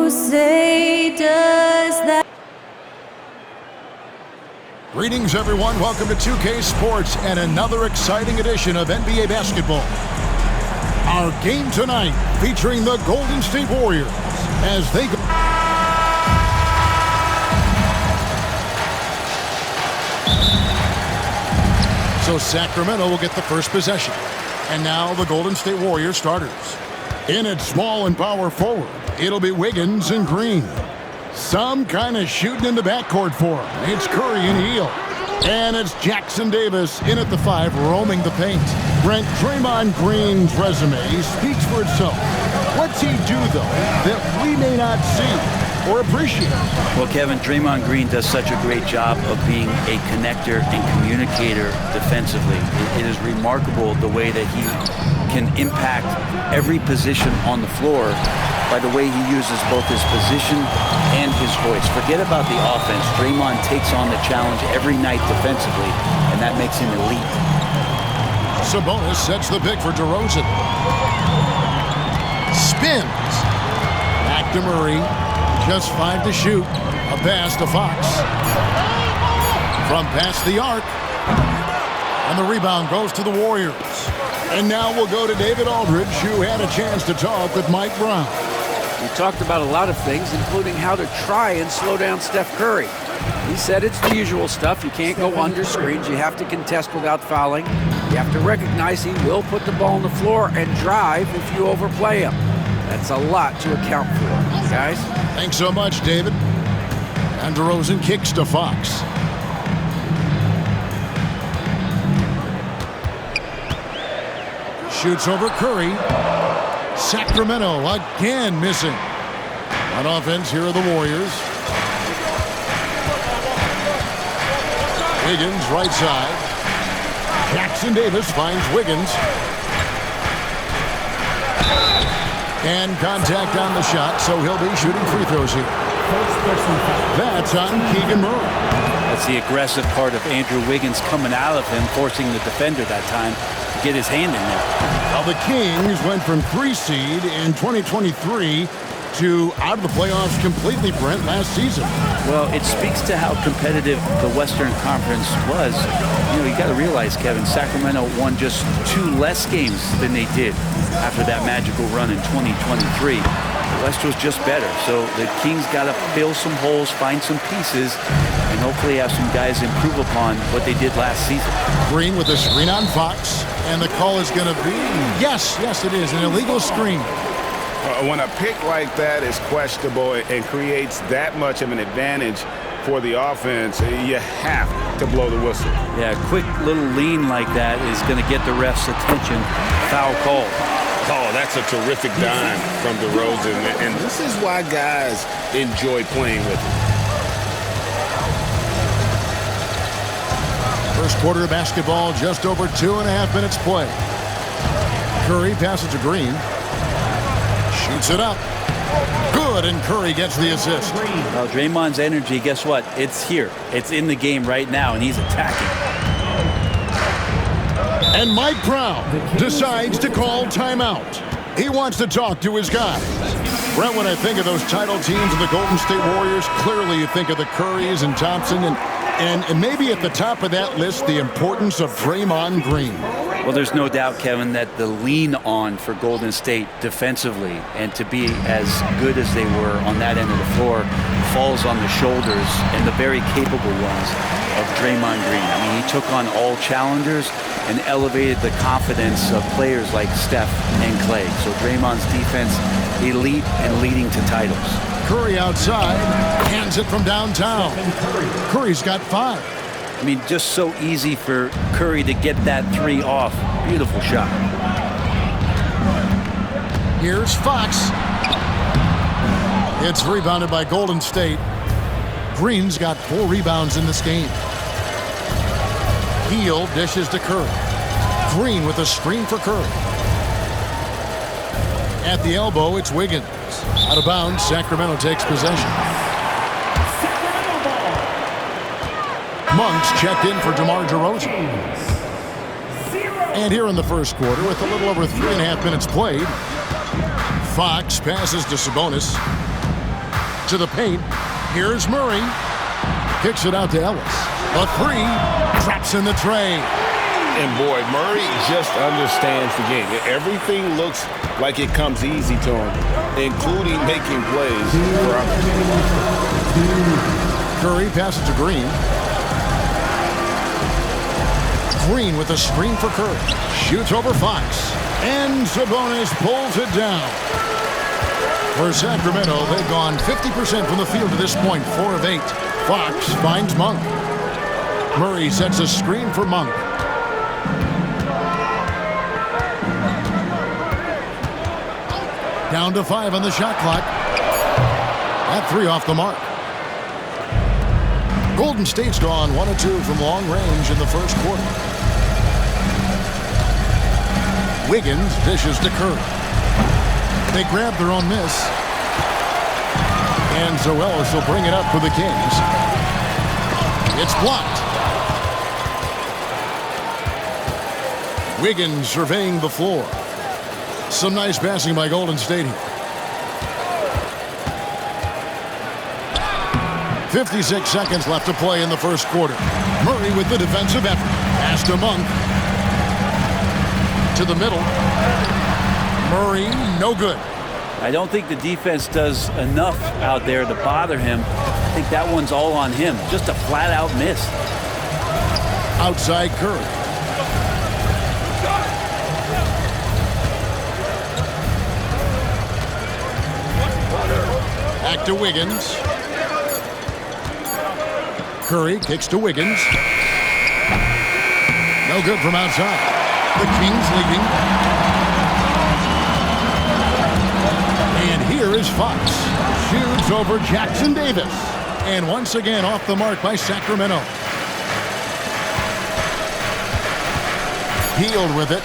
say does that. Greetings, everyone. Welcome to 2K Sports and another exciting edition of NBA basketball. Our game tonight featuring the Golden State Warriors as they go. So Sacramento will get the first possession. And now the Golden State Warriors starters. In at small and power forward, it'll be Wiggins and Green. Some kind of shooting in the backcourt for him. It's Curry and Hield. And it's Jackson Davis in at the 5, roaming the paint. Brent, Draymond Green's resume speaks for itself. What's he do, though, that we may not see or appreciate? Well, Kevin, Draymond Green does such a great job of being a connector and communicator defensively. It is remarkable the way that he can impact every position on the floor by the way he uses both his position and his voice. Forget about the offense. Draymond takes on the challenge every night defensively, and that makes him elite. Sabonis sets the pick for DeRozan. Spins. Back to Murray. Just 5 to shoot. A pass to Fox. From past the arc. And the rebound goes to the Warriors. And now we'll go to David Aldridge, who had a chance to talk with Mike Brown. We talked about a lot of things, including how to try and slow down Steph Curry. He said it's the usual stuff. You can't go under screens. You have to contest without fouling. You have to recognize he will put the ball on the floor and drive if you overplay him. That's a lot to account for, guys. Thanks so much, David. And DeRozan kicks to Fox. Shoots over Curry. Sacramento again missing. On offense, here are the Warriors. Wiggins, right side. Jackson Davis finds Wiggins. And contact on the shot, so he'll be shooting free throws here. That's on Keegan Murray. That's the aggressive part of Andrew Wiggins coming out of him, forcing the defender that time to get his hand in there. Now the Kings went from 3 seed in 2023 to out of the playoffs completely, Brent, last season. Well, it speaks to how competitive the Western Conference was. You know, you got to realize, Kevin, Sacramento won just 2 less games than they did after that magical run in 2023. The West was just better, so the Kings got to fill some holes, find some pieces, and hopefully have some guys improve upon what they did last season. Green with a screen on Fox, and the call is going to be, yes, it is, an illegal screen. When a pick like that is questionable and creates that much of an advantage for the offense, you have to blow the whistle. Yeah, a quick little lean like that is going to get the ref's attention. Foul call. Oh, that's a terrific dime from DeRozan, and this is why guys enjoy playing with him. First quarter of basketball, just over 2.5 minutes play. Curry passes to Green. Shoots it up. Good, and Curry gets the assist. Well, Draymond's energy, guess what? It's here. It's in the game right now, and he's attacking. And Mike Brown decides to call timeout. He wants to talk to his guys. Brent, when I think of those title teams of the Golden State Warriors, clearly you think of the Currys and Thompson, and maybe at the top of that list, the importance of Draymond Green. Well, there's no doubt, Kevin, that the lean on for Golden State defensively and to be as good as they were on that end of the floor falls on the shoulders and the very capable ones of Draymond Green. I mean, he took on all challengers and elevated the confidence of players like Steph and Clay. So Draymond's defense, elite and leading to titles. Curry outside, hands it from downtown. Curry's got 5. I mean, just so easy for Curry to get that 3 off. Beautiful shot. Here's Fox. It's rebounded by Golden State. Green's got 4 rebounds in this game. Hield dishes to Curry. Green with a screen for Curry. At the elbow, it's Wiggins. Out of bounds, Sacramento takes possession. Monks checked in for DeMar DeRozan. And here in the first quarter, with a little over 3.5 minutes played, Fox passes to Sabonis. To the paint. Here's Murray. Kicks it out to Ellis. A three. Traps in the tray. And boy, Murray just understands the game. Everything looks like it comes easy to him, including making plays for others. Curry passes to Green. Green with a screen for Curry. Shoots over Fox. And Sabonis pulls it down. For Sacramento, they've gone 50% from the field to this point, 4 of 8. Fox finds Monk. Murray sets a screen for Monk. Down to 5 on the shot clock. That 3 off the mark. Golden State's gone 1 of 2 from long range in the first quarter. Wiggins dishes to Curry. They grab their own miss. And Zoelis will bring it up for the Kings. It's blocked. Wiggins surveying the floor. Some nice passing by Golden State here. 56 seconds left to play in the first quarter. Murray with the defensive effort. Pass to Monk. To the middle. Murray, no good. I don't think the defense does enough out there to bother him. I think that one's all on him. Just a flat-out miss. Outside Curry. Back to Wiggins. Curry kicks to Wiggins. No good from outside. The Kings leading. And here is Fox. Shoots over Jackson Davis. And once again off the mark by Sacramento. Healed with it.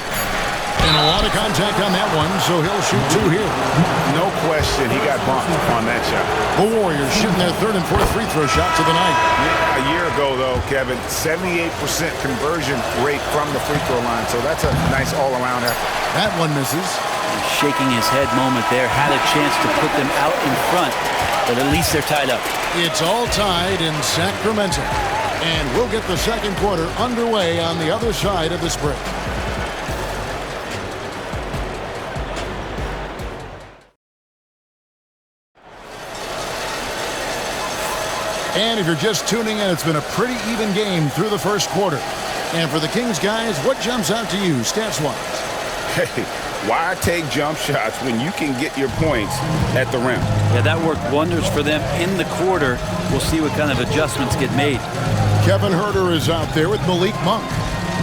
And a lot of contact on that one, so he'll shoot 2 here. No question, he got bumped on that shot. The Warriors shooting their 3rd and 4th free throw shots of the night. Yeah, a year ago, though, Kevin, 78% conversion rate from the free throw line, so that's a nice all-around effort. That one misses. Shaking his head moment there. Had a chance to put them out in front, but at least they're tied up. It's all tied in Sacramento. And we'll get the second quarter underway on the other side of this break. And if you're just tuning in, it's been a pretty even game through the first quarter. And for the Kings guys, what jumps out to you stats-wise? Hey, why take jump shots when you can get your points at the rim? Yeah, that worked wonders for them in the quarter. We'll see what kind of adjustments get made. Kevin Huerter is out there with Malik Monk.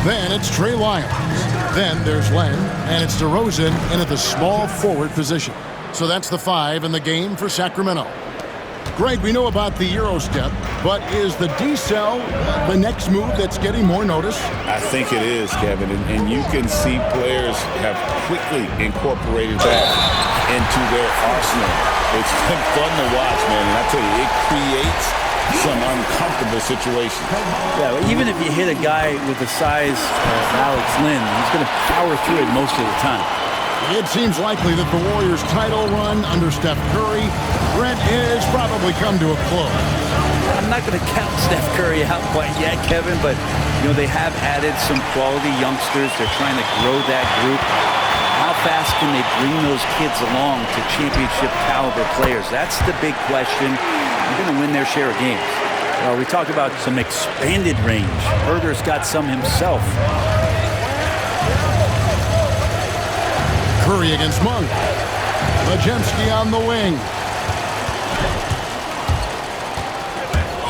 Then it's Trey Lyons. Then there's Len, and it's DeRozan in at the small forward position. So that's the 5 in the game for Sacramento. Greg, we know about the Euro step, but is the decel the next move that's getting more notice? I think it is, Kevin, and you can see players have quickly incorporated that into their arsenal. It's been fun to watch, man, and I tell you, it creates some uncomfortable situations. Yeah, even if you hit a guy with the size of Alex Lynn, he's going to power through it most of the time. It seems likely that the Warriors' title run under Steph Curry, Brent, has probably come to a close. I'm not going to count Steph Curry out quite yet, Kevin, but they have added some quality youngsters. They're trying to grow that group. How fast can they bring those kids along to championship caliber players? That's the big question. They're going to win their share of games. We talked about some expanded range. Herter's got some himself. Curry against Monk. Majemski on the wing.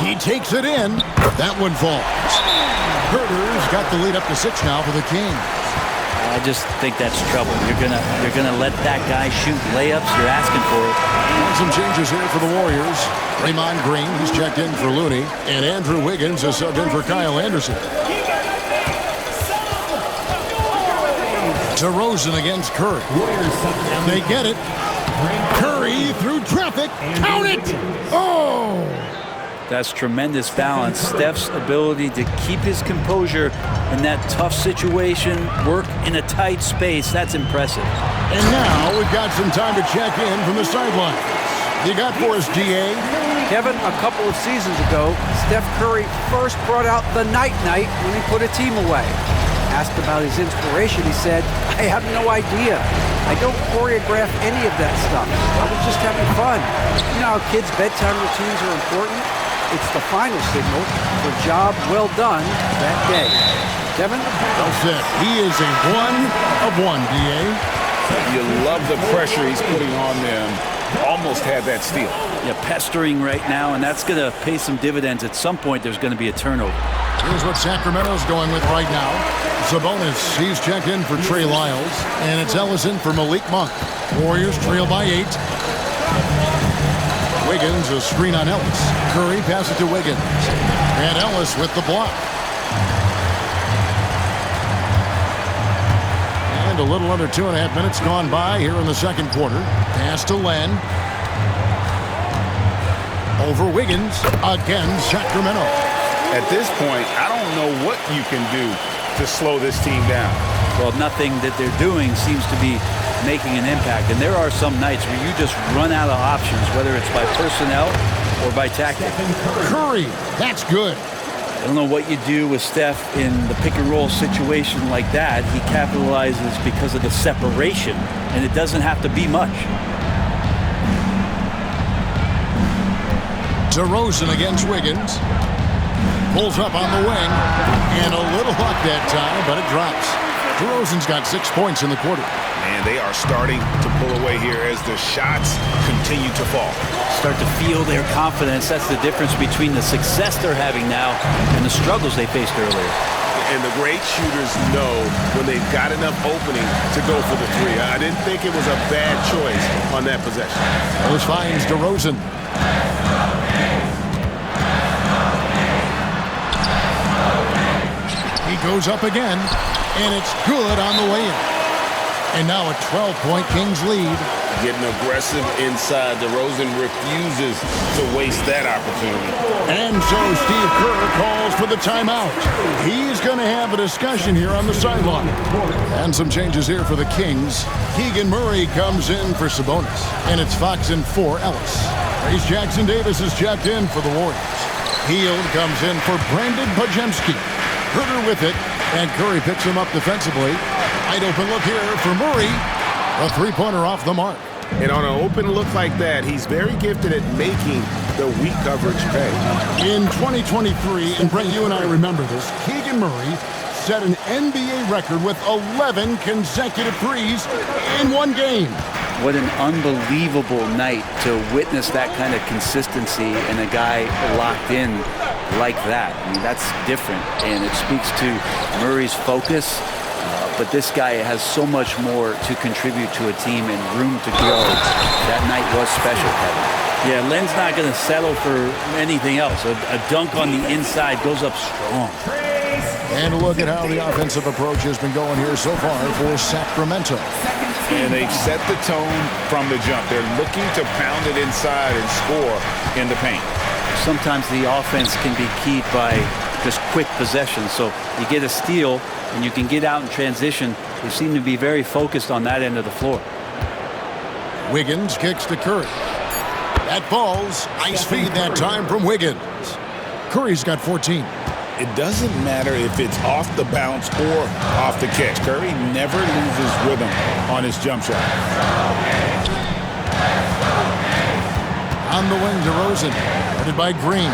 He takes it in. That one falls. Herter's got the lead up to 6 now for the Kings. I just think that's trouble. You're gonna let that guy shoot layups. You're asking for it. And some changes here for the Warriors. Draymond Green, he's checked in for Looney, and Andrew Wiggins is subbed in for Kyle Anderson. DeRozan against Curry. And they get it. Curry through traffic. Count it! Oh! That's tremendous balance. Steph's ability to keep his composure in that tough situation, work in a tight space, that's impressive. And now we've got some time to check in from the sidelines. you got for us, DA? Kevin, a couple of seasons ago, Steph Curry first brought out the night-night when he put a team away. Asked about his inspiration, he said, "I have no idea. I don't choreograph any of that stuff. I was just having fun." You know how kids' bedtime routines are important? It's the final signal for job well done that day. Kevin? Well said. He is a one of one, DA. You love the pressure he's putting on them. Almost had that steal. Yeah, pestering right now, and that's going to pay some dividends. At some point, there's going to be a turnover. Here's what Sacramento's going with right now. Sabonis, he's checked in for Trey Lyles, and it's Ellison for Malik Monk. Warriors trail by 8. Wiggins, a screen on Ellis. Curry passes to Wiggins. And Ellis with the block. And a little under 2.5 minutes gone by here in the second quarter. Pass to Len. Over Wiggins. Again, Sacramento. At this point, I don't know what you can do to slow this team down. Well, nothing that they're doing seems to be making an impact. And there are some nights where you just run out of options, whether it's by personnel or by tactic. Curry, that's good. I don't know what you do with Steph in the pick-and-roll situation like that. He capitalizes because of the separation, and it doesn't have to be much. DeRozan against Wiggins. Pulls up on the wing. And a little luck that time, but it drops. DeRozan's got 6 points in the quarter. Man, they are starting to pull away here as the shots continue to fall. Start to feel their confidence. That's the difference between the success they're having now and the struggles they faced earlier. And the great shooters know when they've got enough opening to go for the three. I didn't think it was a bad choice on that possession. Those finds DeRozan. He goes up again, and it's good on the way in. And now a 12-point Kings lead. Getting aggressive inside. DeRozan refuses to waste that opportunity. And so Steve Kerr calls for the timeout. He's going to have a discussion here on the sideline. And some changes here for the Kings. Keegan Murray comes in for Sabonis. And it's Fox in for Ellis. Trace Jackson Davis is checked in for the Warriors. Hield comes in for Brandon Pajemski. Herter with it, and Curry picks him up defensively. Wide open look here for Murray. A three-pointer off the mark. And on an open look like that, he's very gifted at making the weak coverage pay. In 2023, and Brent, you and I remember this, Keegan Murray set an NBA record with 11 consecutive threes in one game. What an unbelievable night to witness that kind of consistency and a guy locked in like that. I mean, that's different, and it speaks to Murray's focus. But this guy has so much more to contribute to a team and room to grow. That night was special, Kevin. Yeah, Len's not going to settle for anything else. A dunk on the inside goes up strong. And look at how the offensive approach has been going here so far for Sacramento. And they've set the tone from the jump. They're looking to pound it inside and score in the paint. Sometimes the offense can be keyed by just quick possession. So you get a steal and you can get out in transition. They seem to be very focused on that end of the floor. Wiggins kicks to Curry. That falls. Nice feed that time from Wiggins. Curry's got 14. It doesn't matter if it's off the bounce or off the catch. Curry never loses rhythm on his jump shot. On the wing, DeRozan, guarded by Green.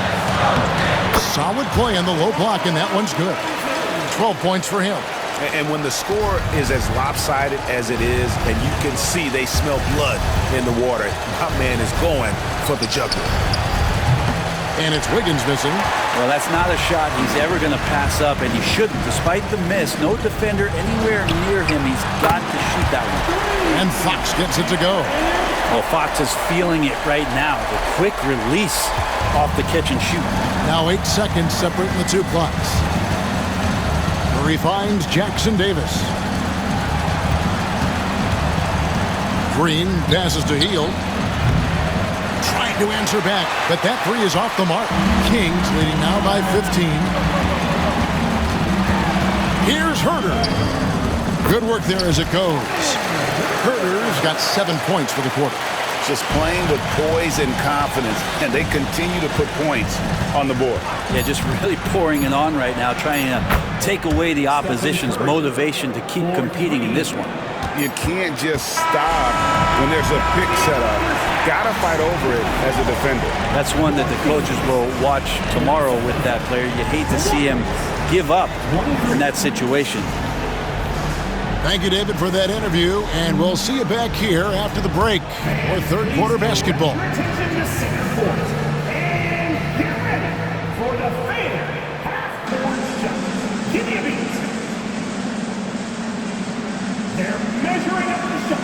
Solid play on the low block, and that one's good. 12 points for him. And when the score is as lopsided as it is, and you can see they smell blood in the water, my man is going for the jugular. And it's Wiggins missing. Well, that's not a shot he's ever going to pass up, and he shouldn't. Despite the miss, no defender anywhere near him. He's got to shoot that one. And Fox gets it to go. Well, Fox is feeling it right now. The quick release off the catch and shoot. Now 8 seconds separating the two clocks. Murray finds Jackson Davis. Green passes to Hield. Trying to answer back, but that three is off the mark. Kings leading now by 15. Here's Herter. Good work there as it goes. Herter's got 7 points for the quarter. just playing with poise and confidence, and they continue to put points on the board. Yeah, just really pouring it on right now, trying to take away the opposition's motivation to keep competing in this one. You can't just stop when there's a pick set up. Gotta fight over it as a defender. That's one that the coaches will watch tomorrow with that player. You hate to see him give up in that situation. Thank you, David, for that interview, and we'll see you back here after the break for third quarter basketball. They're measuring up the shot.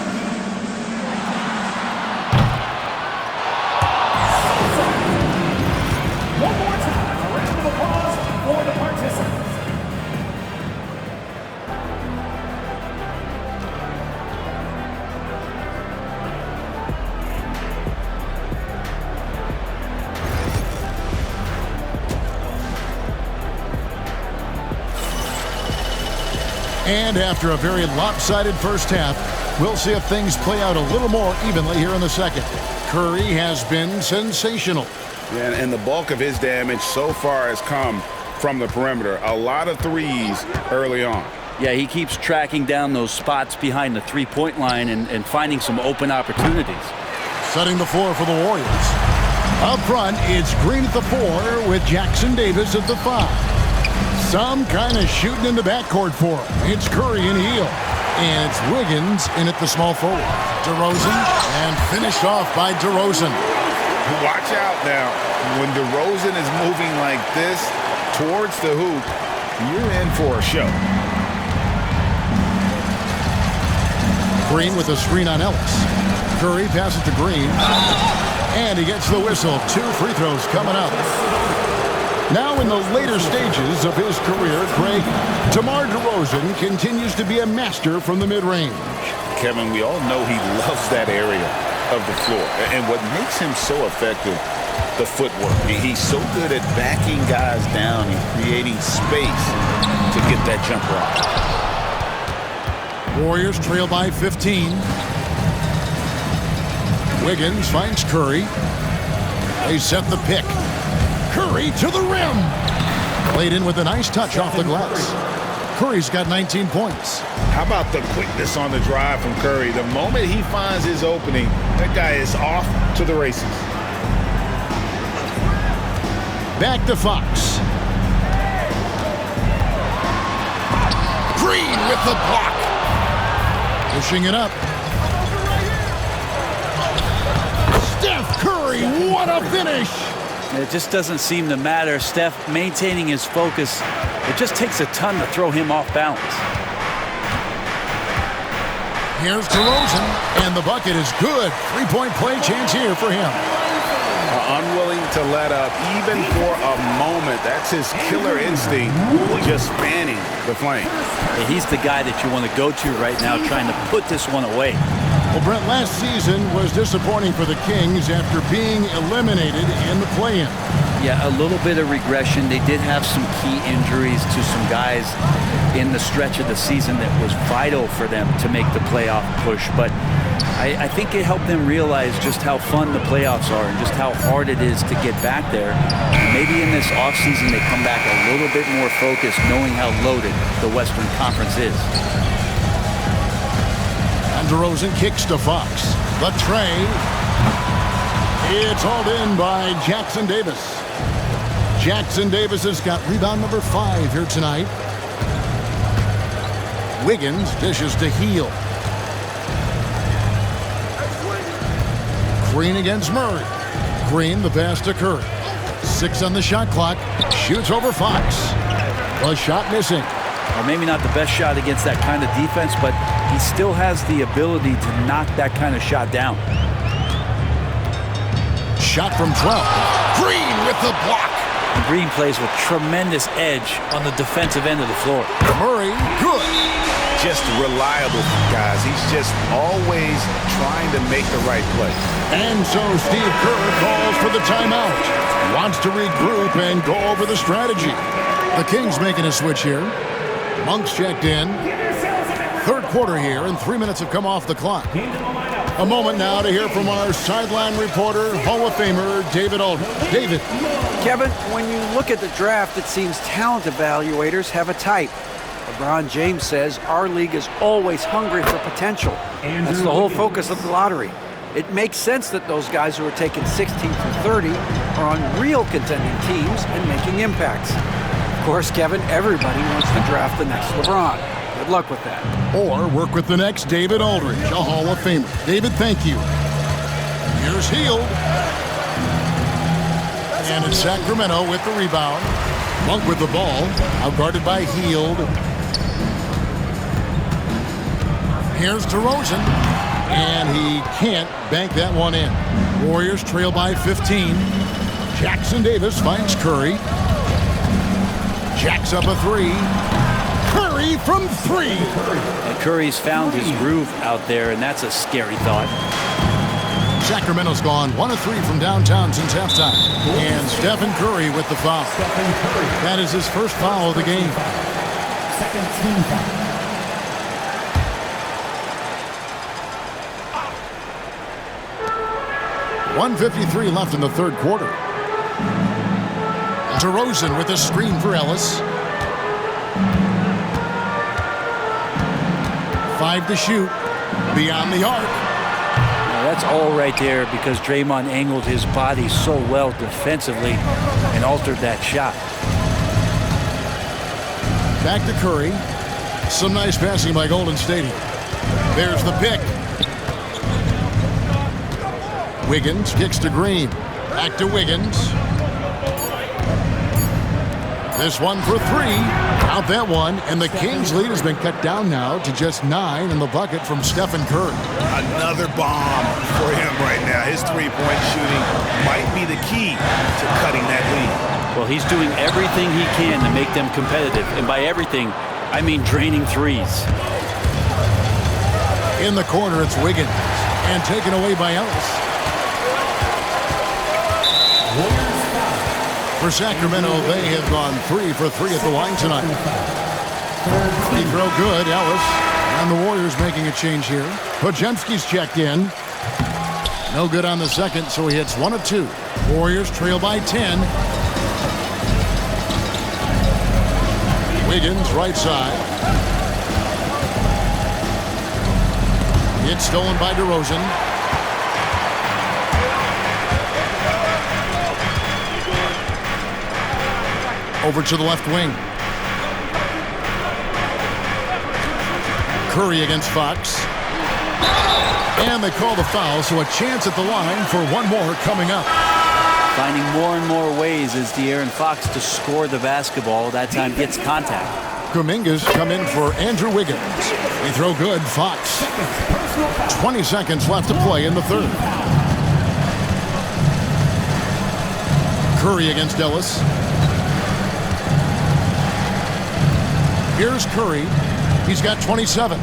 One more time, a round of applause for the participants. And after a very lopsided first half, we'll see if things play out a little more evenly here in the second. Curry has been sensational. Yeah, and the bulk of his damage so far has come from the perimeter. A lot of threes early on. Yeah, he keeps tracking down those spots behind the three-point line and finding some open opportunities. Setting the floor for the Warriors. Up front, it's Green at the 4 with Jackson Davis at the 5. Some kind of shooting in the backcourt for him. It's Curry and heel. And it's Wiggins in at the small forward. DeRozan, and finished off by DeRozan. Watch out now. When DeRozan is moving like this towards the hoop, you're in for a show. Green with a screen on Ellis. Curry passes to Green. And he gets the whistle. 2 free throws coming up. Now in the later stages of his career, Craig, DeMar DeRozan continues to be a master from the mid-range. Kevin, we all know he loves that area of the floor. And what makes him so effective, the footwork. He's so good at backing guys down and creating space to get that jumper off. Warriors trail by 15. Wiggins finds Curry. They set the pick. Curry to the rim. Played in with a nice touch off the glass. Curry's got 19 points. How about the quickness on the drive from Curry? The moment he finds his opening, that guy is off to the races. Back to Fox. Green with the block. Pushing it up. Steph Curry, what a finish! It just doesn't seem to matter. Steph maintaining his focus. It just takes a ton to throw him off balance. Here's DeRozan, and the bucket is good. Three-point play chance here for him. Unwilling to let up even for a moment. That's his killer instinct, just spanning the flame. Yeah, he's the guy that you want to go to right now, trying to put this one away. Well, Brent, last season was disappointing for the Kings after being eliminated in the play-in. Yeah, a little bit of regression. They did have some key injuries to some guys in the stretch of the season that was vital for them to make the playoff push. But I think it helped them realize just how fun the playoffs are and just how hard it is to get back there. And maybe in this offseason they come back a little bit more focused, knowing how loaded the Western Conference is. And DeRozan kicks to Fox. The tray. It's hauled in by Jackson Davis. Jackson Davis has got rebound number 5 here tonight. Wiggins dishes to Heel. Green against Murray. Green the pass to Curry. 6 on the shot clock. Shoots over Fox. A shot missing. Or maybe not the best shot against that kind of defense, but he still has the ability to knock that kind of shot down. Shot from 12. Green with the block. And Green plays with tremendous edge on the defensive end of the floor. Murray, good. Just reliable, guys. He's just always trying to make the right play. And so Steve Kerr calls for the timeout. Wants to regroup and go over the strategy. The Kings making a switch here. Monk's checked in. Third quarter here, and 3 minutes have come off the clock. A moment now to hear from our sideline reporter, Hall of Famer David Aldridge. David. Kevin, when you look at the draft, it seems talent evaluators have a type. LeBron James says our league is always hungry for potential. That's the whole focus of the lottery. It makes sense that those guys who are taken 16 through 30 are on real contending teams and making impacts. Of course, Kevin, everybody wants to draft the next LeBron. Good luck with that. Or work with the next David Aldridge, a Hall of Famer. David, thank you. Here's Hield. And it's Sacramento with the rebound. Monk with the ball, outguarded by Hield. Here's DeRozan, and he can't bank that one in. Warriors trail by 15. Jackson Davis finds Curry. Jacks up a three. Curry from three. And Curry's found his groove out there, and that's a scary thought. Sacramento's gone 1 of 3 from downtown since halftime. And Stephen Curry with the foul. That is his first foul of the game. Second team foul. 1:53 left in the third quarter. DeRozan with a screen for Ellis. 5 to shoot. Beyond the arc. Now that's all right there because Draymond angled his body so well defensively and altered that shot. Back to Curry. Some nice passing by Golden State. There's the pick. Wiggins kicks to Green. Back to Wiggins. This one for 3. Count that one. And the Kings' lead has been cut down now to just 9 in the bucket from Stephen Curry. Another bomb for him right now. His three-point shooting might be the key to cutting that lead. Well, he's doing everything he can to make them competitive. And by everything, I mean draining threes. In the corner, it's Wiggins. And taken away by Ellis. For Sacramento, they have gone 3 for 3 at the line tonight. Free throw good, Ellis. And the Warriors making a change here. Podziemski's checked in. No good on the second, so he hits 1 of 2. Warriors trail by 10. Wiggins, right side. It's stolen by DeRozan. Over to the left wing. Curry against Fox. And they call the foul, so a chance at the line for one more coming up. Finding more and more ways as De'Aaron Fox to score the basketball. That time gets contact. Kuminga's come in for Andrew Wiggins. They throw good. Fox. 20 seconds left to play in the third. Curry against Ellis. Here's Curry. He's got 27.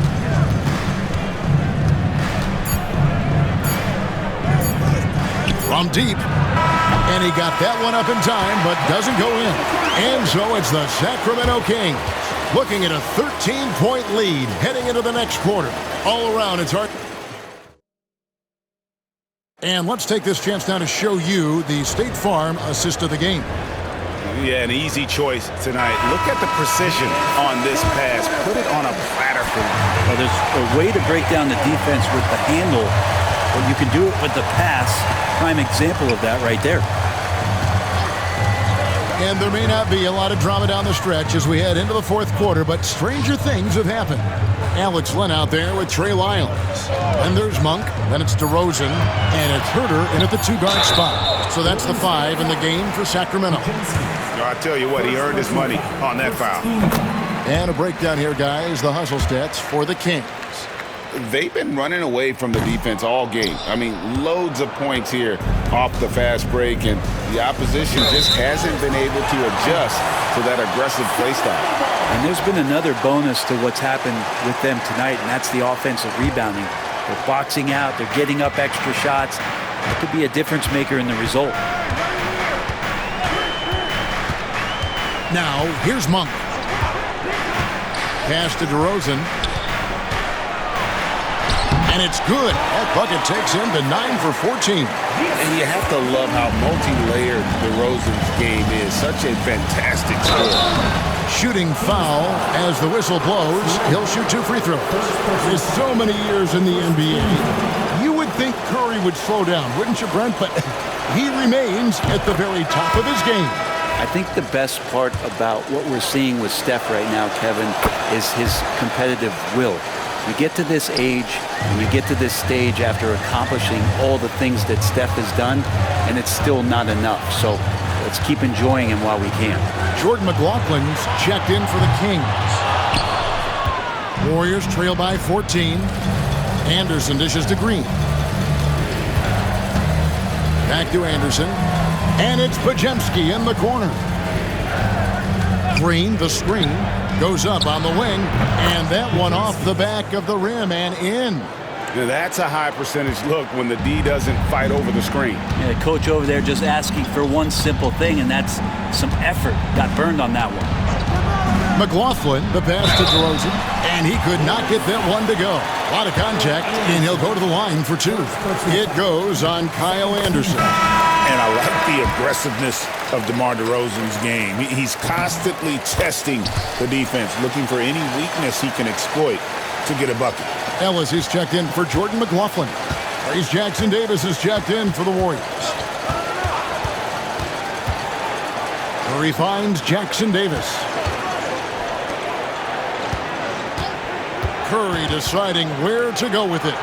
From deep. And he got that one up in time, but doesn't go in. And so it's the Sacramento Kings looking at a 13-point lead heading into the next quarter. All around, it's hard. And let's take this chance now to show you the State Farm assist of the game. Yeah, an easy choice tonight. Look at the precision on this pass. Put it on a platter for him. Well, there's a way to break down the defense with the handle, but you can do it with the pass. Prime example of that right there. And there may not be a lot of drama down the stretch as we head into the fourth quarter, but stranger things have happened. Alex Len out there with Trey Lyles. Then there's Monk. Then it's DeRozan. And it's Herter in at the 2-guard spot. So that's the 5 in the game for Sacramento. I tell you what, he earned his money on that foul. And a breakdown here, guys. The hustle stats for the Kings. They've been running away from the defense all game. I mean, loads of points here off the fast break, and the opposition just hasn't been able to adjust to that aggressive play style. And there's been another bonus to what's happened with them tonight, and that's the offensive rebounding. They're boxing out. They're getting up extra shots. That could be a difference maker in the result. Now, here's Monk. Pass to DeRozan. And it's good. That bucket takes him to 9 for 14. And you have to love how multi-layered DeRozan's game is. Such a fantastic scorer. Shooting foul as the whistle blows. He'll shoot 2 free throws. With so many years in the NBA, you would think Curry would slow down, wouldn't you, Brent? But he remains at the very top of his game. I think the best part about what we're seeing with Steph right now, Kevin, is his competitive will. You get to this age and you get to this stage after accomplishing all the things that Steph has done, and it's still not enough. So let's keep enjoying him while we can. Jordan McLaughlin's checked in for the Kings. Warriors trail by 14. Anderson dishes to Green. Back to Anderson. And it's Podziemski in the corner. Green, the screen, goes up on the wing. And that one off the back of the rim and in. Now that's a high percentage look when the D doesn't fight over the screen. Yeah, coach over there just asking for one simple thing, and that's some effort. Got burned on that one. McLaughlin, the pass to DeRozan, and he could not get that one to go. A lot of contact, and he'll go to the line for 2. It goes on Kyle Anderson. And I like the aggressiveness of DeMar DeRozan's game. He's constantly testing the defense, looking for any weakness he can exploit to get a bucket. Ellis is checked in for Jordan McLaughlin. Reese Jackson Davis is checked in for the Warriors. Curry finds Jackson Davis. Curry deciding where to go with it.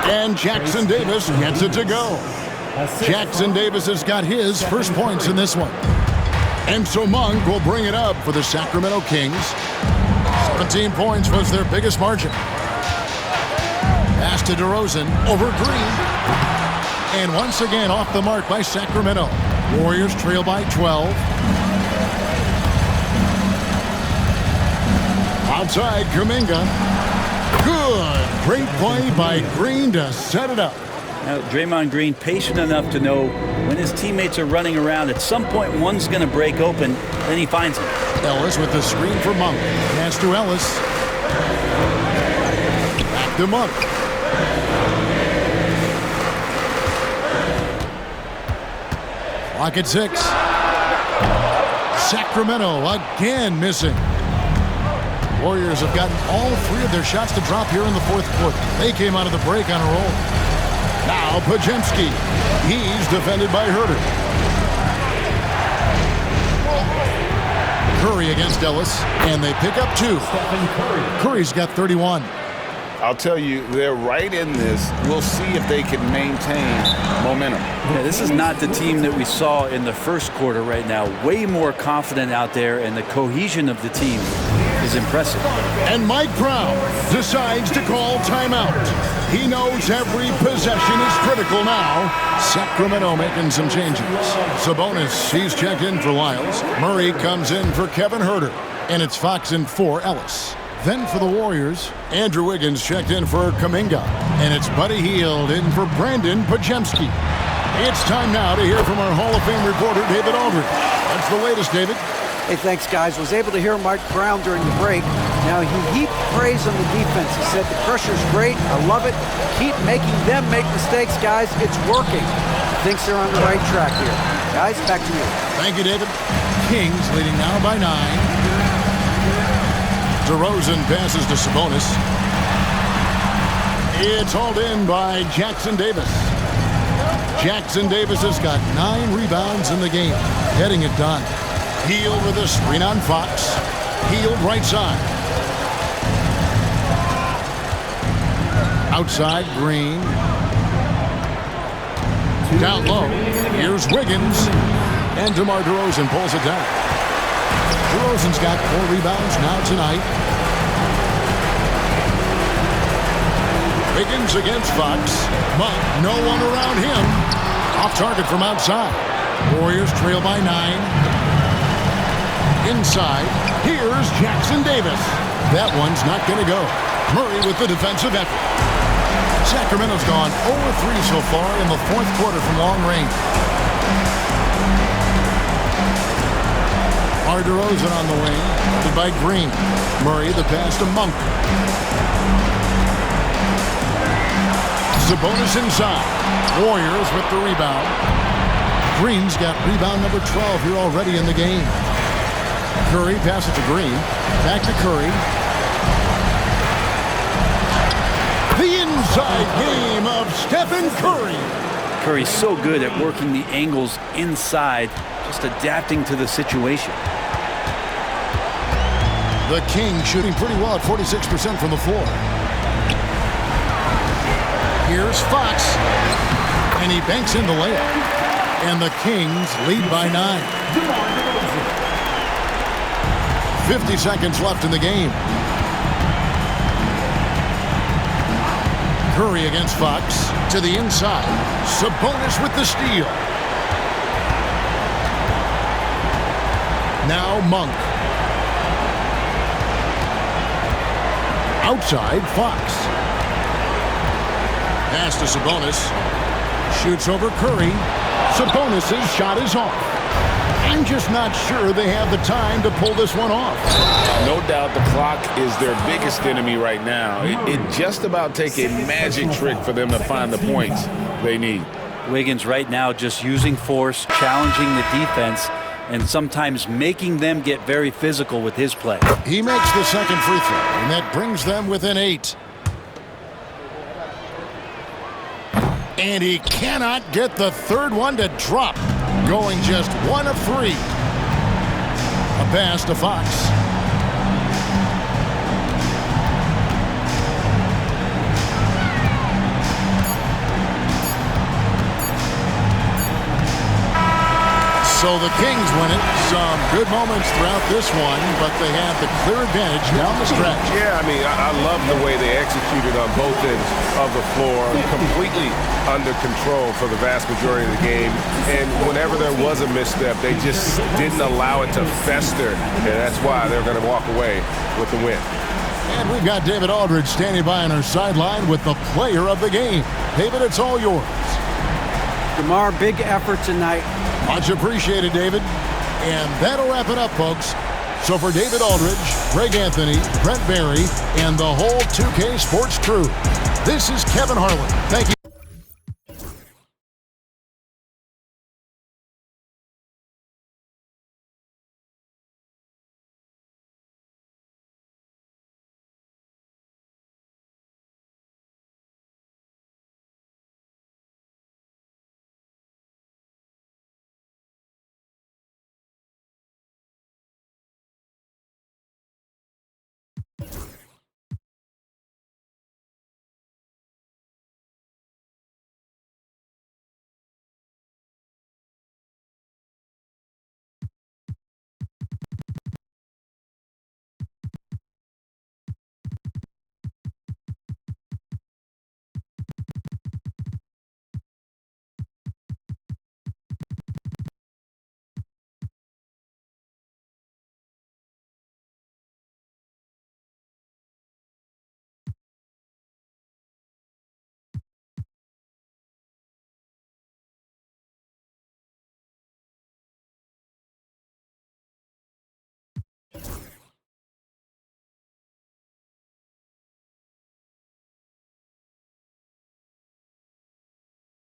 And Jackson Davis gets it to go. Jackson Davis has got his first points in this one. And so Monk will bring it up for the Sacramento Kings. 17 points was their biggest margin. Pass to DeRozan over Green. And once again off the mark by Sacramento. Warriors trail by 12. Outside, Kuminga. Good. Great play by Green to set it up. Now, Draymond Green patient enough to know when his teammates are running around, at some point one's going to break open, then he finds him. Ellis with the screen for Monk. Pass to Ellis. Back to Monk. Clock at 6. Sacramento again missing. Warriors have gotten all 3 of their shots to drop here in the 4th quarter. They came out of the break on a roll. Now Podziemski. He's defended by Herter. Curry against Ellis, and they pick up 2. Curry's got 31. I'll tell you, they're right in this. We'll see if they can maintain momentum. Yeah, this is not the team that we saw in the first quarter right now. Way more confident out there, and the cohesion of the team is impressive. And Mike Brown decides to call timeout. He knows every possession is critical now. Sacramento making some changes. Sabonis, he's checked in for Lyles. Murray comes in for Kevin Herter. And it's Fox in for Ellis. Then for the Warriors, Andrew Wiggins checked in for Kuminga. And it's Buddy Hield in for Brandon Podziemski. It's time now to hear from our Hall of Fame reporter, David Aldridge. That's the latest, David. Hey, thanks, guys. Was able to hear Mike Brown during the break. Now, he heaped praise on the defense. He said the pressure's great. I love it. Keep making them make mistakes, guys. It's working. Thinks they're on the right track here. Guys, back to you. Thank you, David. Kings leading now by 9. DeRozan passes to Sabonis. It's hauled in by Jackson Davis. Jackson Davis has got 9 rebounds in the game, getting it done. Hield with a screen on Fox. Hield right side. Outside, Green. Down low. Here's Wiggins. And DeMar DeRozan pulls it down. DeRozan's got 4 rebounds now tonight. Wiggins against Fox. Monk, no one around him. Off target from outside. Warriors trail by 9. Inside, here's Jackson Davis. That one's not going to go. Murray with the defensive effort. Sacramento's gone 0-3 so far in the 4th quarter from long range. DeRozan on the wing, led by Green. Murray the pass to Monk. Sabonis inside. Warriors with the rebound. Green's got rebound number 12 here already in the game. Curry passes to Green. Back to Curry. The inside game of Stephen Curry. Curry's so good at working the angles inside, just adapting to the situation. The Kings shooting pretty well at 46% from the floor. Here's Fox. And he banks in the layup. And the Kings lead by 9. 50 seconds left in the game. Curry against Fox. To the inside. Sabonis with the steal. Now Monk. Outside, Fox. Pass to Sabonis. Shoots over Curry. Sabonis' shot is off. I'm just not sure they have the time to pull this one off. No doubt the clock is their biggest enemy right now. It just about takes a magic trick for them to find the points they need. Wiggins right now just using force, challenging the defense, and sometimes making them get very physical with his play. He makes the second free throw, and that brings them within 8. And he cannot get the third one to drop. Going just 1 of 3. A pass to Fox. So the Kings win it. Some good moments throughout this one, but they have the clear advantage down the stretch. Yeah, I mean, I love the way they executed on both ends of the floor. Completely under control for the vast majority of the game. And whenever there was a misstep, they just didn't allow it to fester. And that's why they're going to walk away with the win. And we've got David Aldridge standing by on our sideline with the player of the game. David, it's all yours. DeMar, big effort tonight. Much appreciated, David. And that'll wrap it up, folks. So for David Aldridge, Greg Anthony, Brent Barry, and the whole 2K Sports crew, this is Kevin Harlan. Thank you.